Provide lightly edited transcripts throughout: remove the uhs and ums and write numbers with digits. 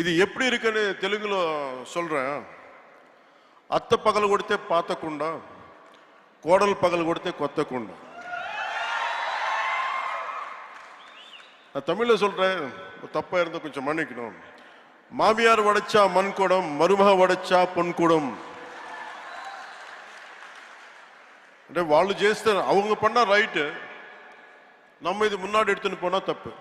ఇది ఎప్పుడు ఇరుకని తెలుగులో சொல்றேன். అత్త పగలు కొడితే పాతకుండా, కోడలు పగలు కొడితే కొత్తకుండ. நான் தமிழ்ல சொல்றேன், தப்பா இருந்தா கொஞ்சம் மன்னிக்கணும். மாமியார் வடைச்சா மண்குடம், மருமக வடைச்சா பொன்குடம். అంటే వాళ్ళు చేస్తారు, அவங்க பண்ணா ரைட்டு, நம்ம இது முன்னாடி எடுத்துன்னு போனா தப்பு.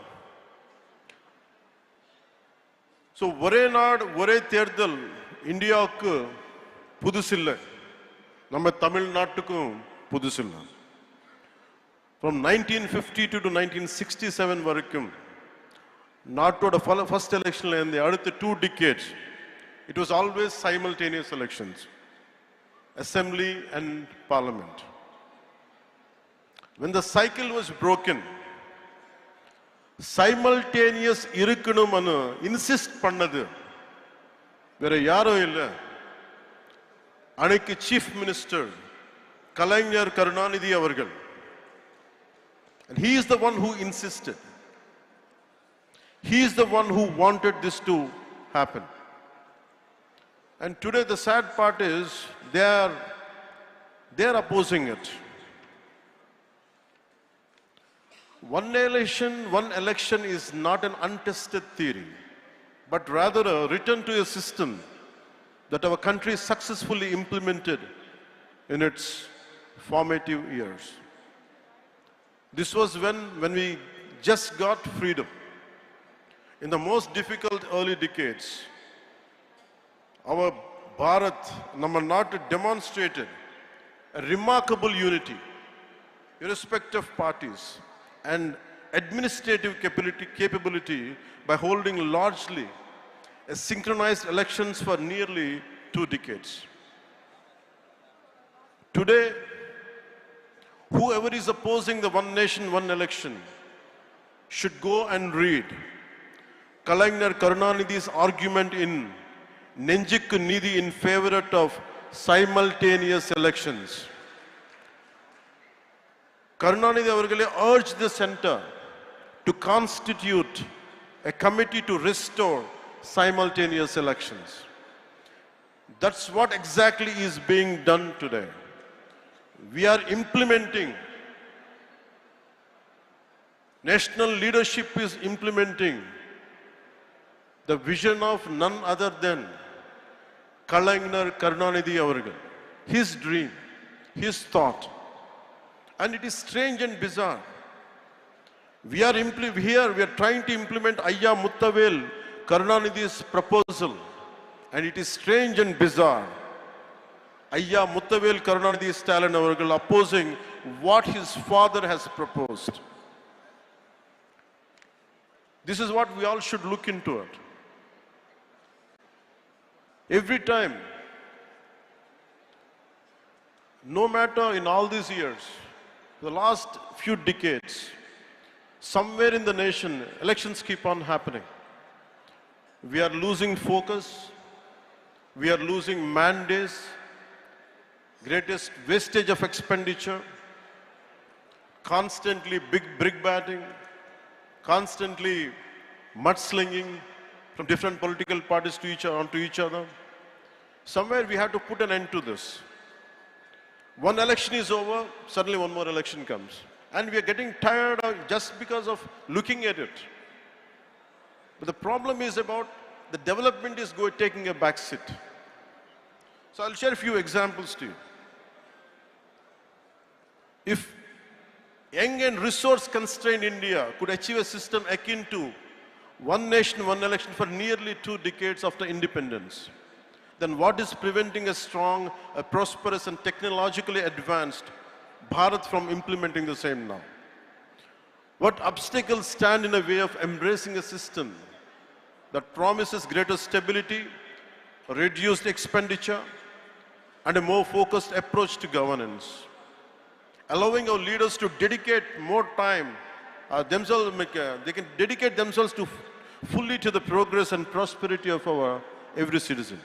ஸோ ஒரே நாடு ஒரே தேர்தல் இந்தியாவுக்கு புதுசில்லை, நம்ம தமிழ்நாட்டுக்கும் புதுசில்லை. From 1952 to 1967 வரைக்கும் நாட்டோட ஃபர்ஸ்ட் எலெக்ஷன்ல இருந்து அடுத்த 2 decades it was always simultaneous elections, assembly and parliament. When the cycle was broken, simultaneous இருக்கணும்னு இன்சிஸ்ட் பண்ணது வேற யாரோ இல்லை, அன்னைக்கு சீஃப் மினிஸ்டர் கலைஞர் கருணாநிதி அவர்கள். And he is the one who insisted. He is the one who wanted this to happen. And today the sad part is they are opposing it. One election is not an untested theory, but rather a return to a system that our country successfully implemented in its formative years. This was when we just got freedom. In the most difficult early decades, our Bharat, Namma Nat, demonstrated a remarkable unity, irrespective of parties, and administrative capability by holding largely a synchronized elections for nearly 2 decades. Today, whoever is opposing the one nation, one election should go and read Kalainar Karunanidhi's argument in Nenjikku Nidhi in favor of simultaneous elections. Karunanidhi avargale urged the center to constitute a committee to restore simultaneous elections. That's what exactly is being done today. We are implementing, national leadership is implementing the vision of none other than Kalainar Karunanidhi avargal, his dream, his thought. And it is strange and bizarre. We are trying to implement Ayya Muttavel Karunanidhi's proposal, and it is strange and bizarre. Ayya Muttavel Karunanidhi Stalin avargal opposing what his father has proposed. This is what we all should look into it. Every time, no matter in all these years, the last few decades, somewhere in the nation, elections keep on happening. We are losing focus, we are losing mandates, greatest wastage of expenditure, constantly big brick batting, constantly mudslinging from different political parties onto each other. Somewhere we have to put an end to this. One election is over, suddenly one more election comes. And we are getting tired of just because of looking at it. But the problem is about the development is taking a back seat. So I'll share a few examples to you. If young and resource-constrained India could achieve a system akin to one nation, one election for nearly 2 decades after independence, then what is preventing a strong, a prosperous and technologically advanced Bharat from implementing the same now? What obstacles stand in the way of embracing a system that promises greater stability, reduced expenditure, and a more focused approach to governance? Allowing our leaders to dedicate more time, they can dedicate themselves to fully to the progress and prosperity of our every citizen.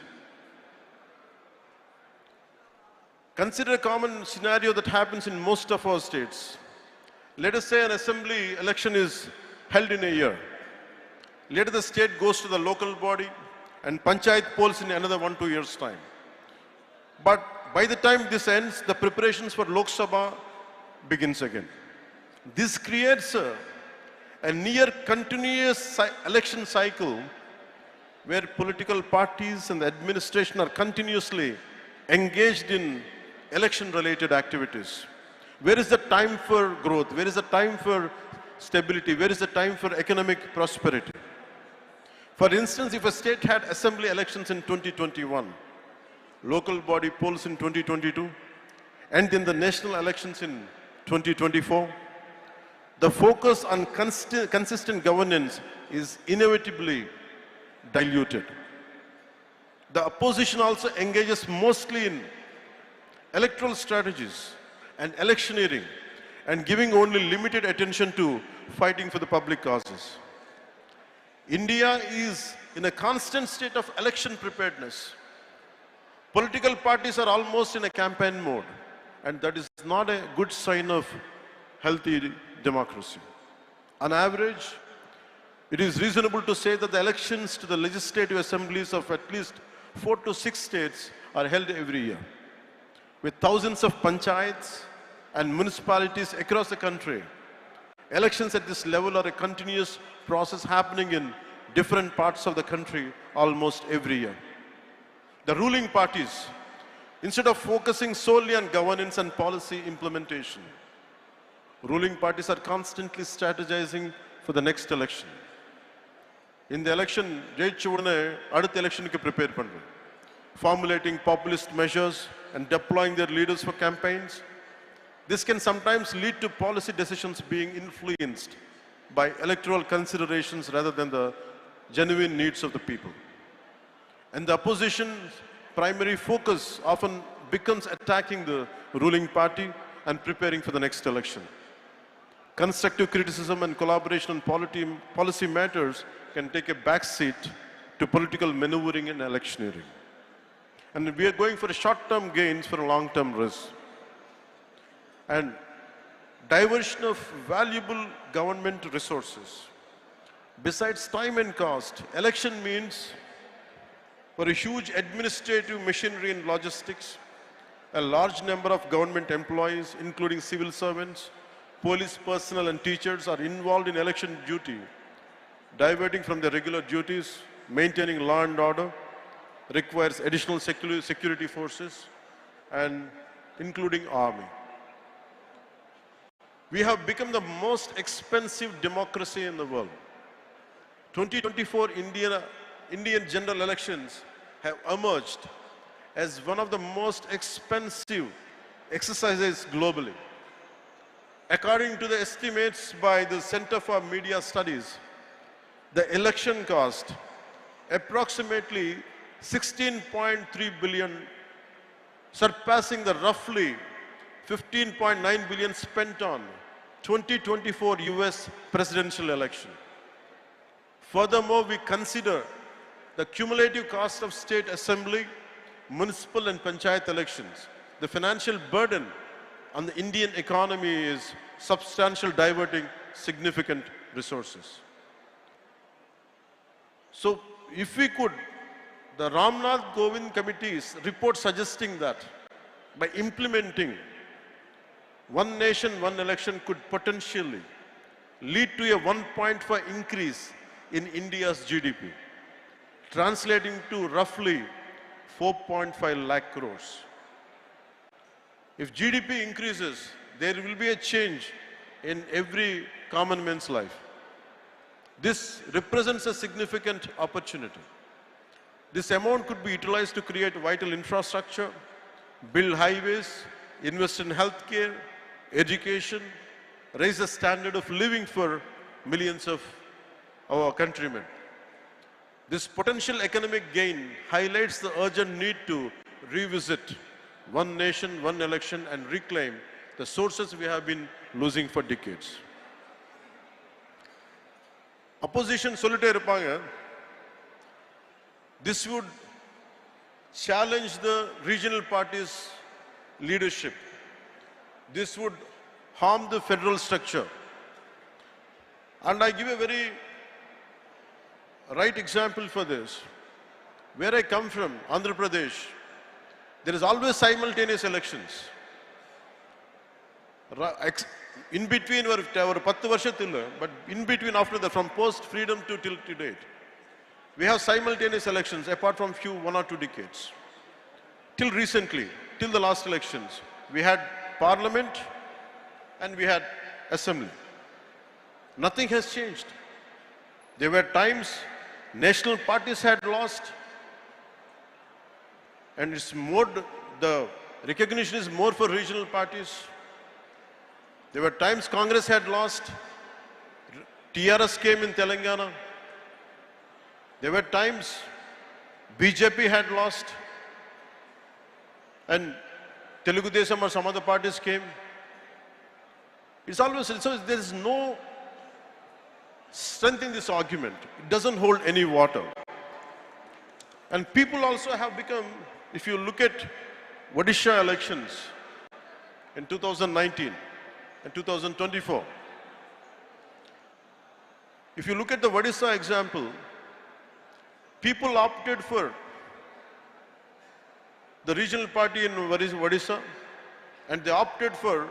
Consider a common scenario that happens in most of our states. Let us say an assembly election is held in a year. Later the state goes to the local body and panchayat polls in another 1-2 years' time. But by the time this ends, the preparations for Lok Sabha begins again. This creates a near continuous election cycle where political parties and the administration are continuously engaged in election-related activities. Where is the time for growth? Where is the time for stability? Where is the time for economic prosperity? For instance, if a state had assembly elections in 2021, local body polls in 2022, and then the national elections in 2024, the focus on consistent governance is inevitably diluted. The opposition also engages mostly in electoral strategies and electioneering and giving only limited attention to fighting for the public causes. India is in a constant state of election preparedness. Political parties are almost in a campaign mode, and that is not a good sign of healthy democracy. On average, it is reasonable to say that the elections to the legislative assemblies of at least 4 to 6 states are held every year. With thousands of panchayats and municipalities across the country, elections at this level are a continuous process happening in different parts of the country almost every year. The ruling parties, instead of focusing solely on governance and policy implementation, ruling parties are constantly strategizing for the next election. In the election, அடுத்த electionக்கு prepare பண்றோம். Formulating populist measures and deploying their leaders for campaigns. This can sometimes lead to policy decisions being influenced by electoral considerations rather than the genuine needs of the people. And the opposition's primary focus often becomes attacking the ruling party and preparing for the next election. Constructive criticism and collaboration on policy matters can take a backseat to political maneuvering and electioneering. And we are going for short-term gains for a long-term risk. And diversion of valuable government resources. Besides time and cost, election means for a huge administrative machinery and logistics, a large number of government employees, including civil servants, police personnel and teachers are involved in election duty, diverting from their regular duties, maintaining law and order, requires additional security forces, and including army. We have become the most expensive democracy in the world. 2024 Indian general elections have emerged as one of the most expensive exercises globally. According to the estimates by the Center for Media Studies, the election cost approximately 16.3 billion, surpassing the roughly 15.9 billion spent on 2024 US presidential election. Furthermore, we consider the cumulative cost of state assembly, municipal and panchayat elections. The financial burden on the Indian economy is substantial, diverting significant resources. So, if we could, the Ramnath Kovind Committee's report suggesting that by implementing one nation, one election could potentially lead to a 1.5 increase in India's GDP, translating to roughly 4.5 lakh crores. If GDP increases, there will be a change in every common man's life. This represents a significant opportunity. This amount could be utilized to create vital infrastructure, build highways, invest in healthcare, education, raise the standard of living for millions of our countrymen. This potential economic gain highlights the urgent need to revisit one nation, one election and reclaim the sources we have been losing for decades. Opposition solitary irupanga. This would challenge the regional parties' leadership. This would harm the federal structure. And I give a very right example for this. Where I come from, Andhra Pradesh, there is always simultaneous elections. In between were 10 varshathilla, but in between after that, from post-freedom till date, we have simultaneous elections apart from few 1 or 2 decades. Till recently, till the last elections, we had parliament and we had assembly. Nothing has changed. There were times national parties had lost, and it's more, the recognition is more for regional parties. There were times Congress had lost, TRS came in Telangana. There were times BJP had lost, and Telugu Desam or some other parties came. It's always, so there is no strength in this argument. It doesn't hold any water. And people also have become, if you look at Odisha elections in 2019 and 2024, if you look at the Odisha example, people opted for the regional party in Odisha, and they opted for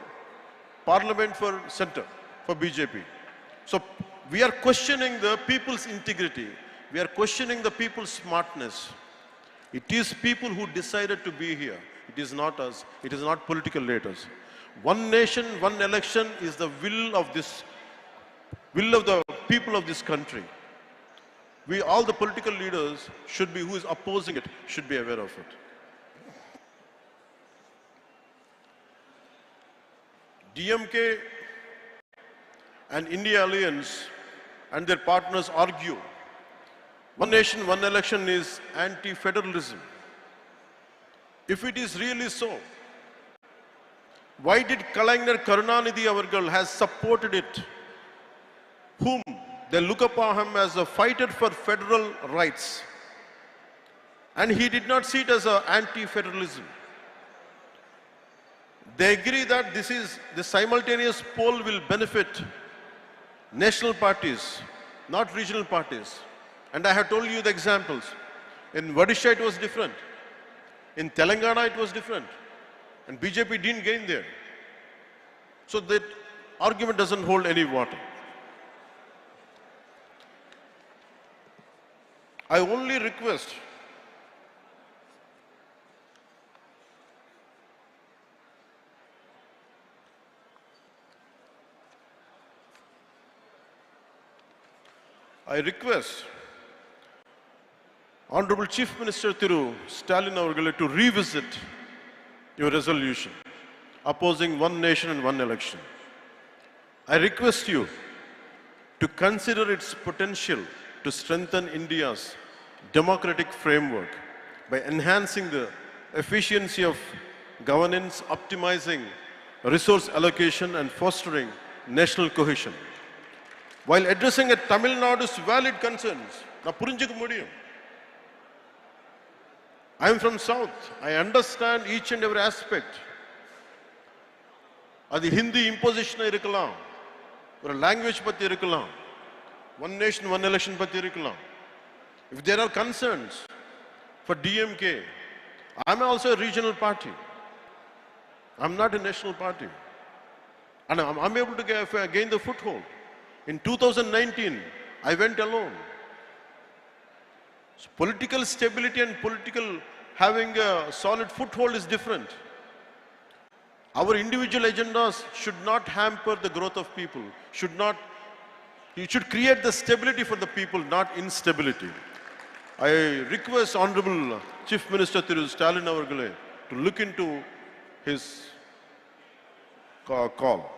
parliament for center, for BJP. So we are questioning the people's integrity. We are questioning the people's smartness. It is people who decided to be here. It is not us. It is not political leaders. One nation, one election is the will of the people of this country. We, all the political leaders should be, who is opposing it, should be aware of it. DMK and India Alliance and their partners argue one nation, one election is anti-federalism. If it is really so, why did Kalaignar Karunanidhi Avargal has supported it, whom they look upon him as a fighter for federal rights, and he did not see it as an anti-federalism? They agree that the simultaneous poll will benefit national parties, not regional parties. And I have told you the examples. In Odisha it was different. In Telangana it was different. And BJP didn't gain there. So that argument doesn't hold any water. I only request Honorable Chief Minister Thiru Stalin Avargale to revisit your resolution opposing one nation and one election. I request you to consider its potential to strengthen India's democratic framework by enhancing the efficiency of governance, optimizing resource allocation, and fostering national cohesion. While addressing a Tamil Nadu's valid concerns, I am from South. I understand each and every aspect. Adi Hindi imposition irukkalam, or language patti irukkalam, one nation, one election patti irukkalam. If there are concerns for DMK, I am also a regional party. I am not a national party. And I am able to gain the foothold. In 2019, I went alone. So political stability and political having a solid foothold is different. Our individual agendas should not hamper the growth of people. You should create the stability for the people, not instability. I request Honorable Chief Minister Thiru Stalin Avargale to look into his call.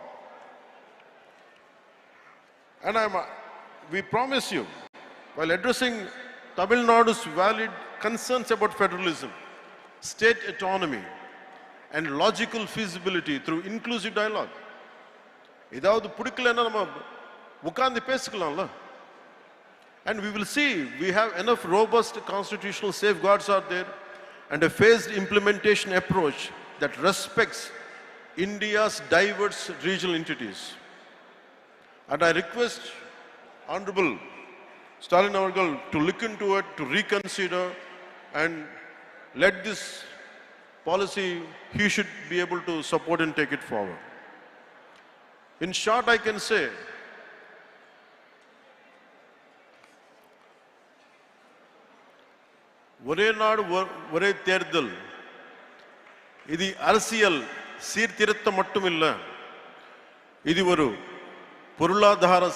And we promise you, while addressing Tamil Nadu's valid concerns about federalism, state autonomy, and logical feasibility through inclusive dialogue. Idavadu pudikkalena nama ukandi pesikalamla. And we will see, we have enough robust constitutional safeguards out there and a phased implementation approach that respects India's diverse regional entities. And I request Honorable Stalin Avargal to look into it, to reconsider, and let this policy he should be able to support and take it forward. In short, I can say, ஒரே நாடு ஒரே தேர்தல் இது அரசியல் சீர்திருத்தம் மட்டும் இல்ல, இது ஒரு பொருளாதார